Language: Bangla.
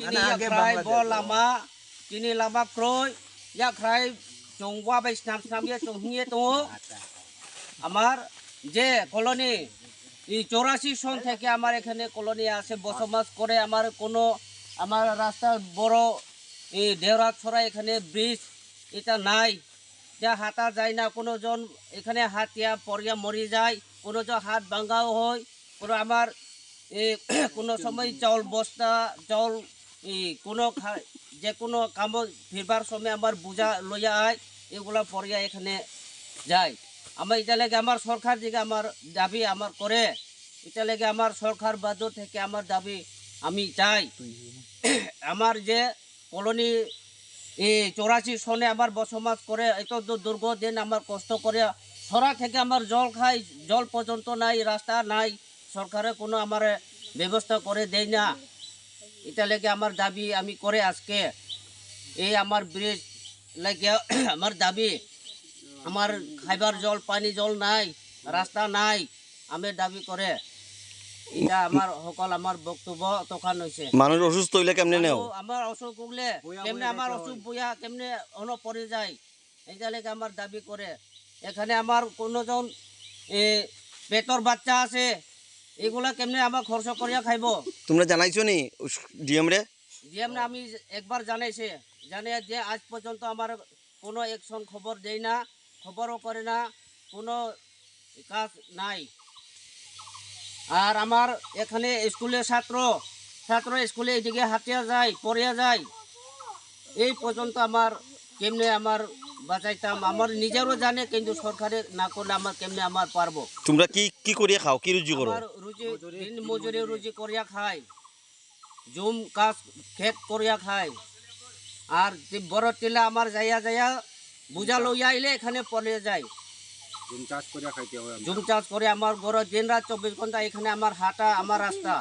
ini ya krai bol lama ini lama kroi ya krai jongwa bai snam ya jonghiye to আমার যে কলোনি এই 84 সন থেকে আমার এখানে কলোনি আছে বসবাস করে আমার কোনো আমার রাস্তা বড় এই দেওরা ছড়া এখানে ব্রিজ এটা নাই যা হাঁটা যায় না কোনো জন এখানে হাতিয়া পড়িয়া মরি যায় কোনো জন হাত ভাঙাও হয় কোনো আমার কোনো সময় চাউল বস্তা চাউল কোনো যে কোনো কাম ফিরবার সময় আমার বোঝা লইয়া আয় এগুলা পড়িয়া এখানে যায় আমার এটা লেগে আমার সরকার দিকে আমার দাবি আমার করে এটা লেগে আমার সরকার বাজেট থেকে আমার দাবি আমি চাই আমার যে কলোনি এই 84 সনে আমার বসবাস করে এত দীর্ঘদিন আমার কষ্ট করে সরা থেকে আমার জল খাই জল পর্যন্ত নাই রাস্তা নাই সরকারে কোনো আমার ব্যবস্থা করে দেয় না এটা লেগে আমার দাবি আমি করে আজকে এই আমার ব্রিজ লেগে আমার দাবি আমার খাইবার জল পানি জল নাই রাস্তা নাই আমি দাবি করে এটা আমার সকল আমার বক্তব্য তখন হয়েছে মানুষ অসুস্থ হইলে কেমনে নেও আমার অসুখ হলে কেমনে আমার অসুখ বইয়া কেমনে অন পড়ে যায় এইটা লেগে আমার দাবি করে এখানে আমার কোনোজন পেটর বাচ্চা আছে এগুলা কেমনে আমার খরচ করিয়া খাইব তোমরা জানাইছো নি ডিএম রে ডিএম না আমি একবার জানাইছে জানিয়ে যে আজ পর্যন্ত আমার কোনো একশন খবর দেয় না খবরও করে না কোনো কাজ নাই আর আমার এখানে স্কুলের ছাত্র স্কুলে এইদিকে হাতিয়া যায় পড়িয়া যায় এই পর্যন্ত আমার কেমনে আমার বাঁচাইতাম আমার নিজেরও জানে কিন্তু সরকারে না করলে আমার কেমনে আমার পারবো তোমরা কি কি করিয়া খাও কি রুজি করো আমার রুজি দিন মজুরি রুজি করিয়া খাই জুম কাজ ক্ষেত করিয়া খাই আর বড় টিলা আমার যাইয়া বুঝা লইয়া আইলে এখানে পড়ে যায় জুম চাষ করে আমার ঘর দিন রাত 24 ঘন্টা এখানে আমার হাঁটা আমার রাস্তা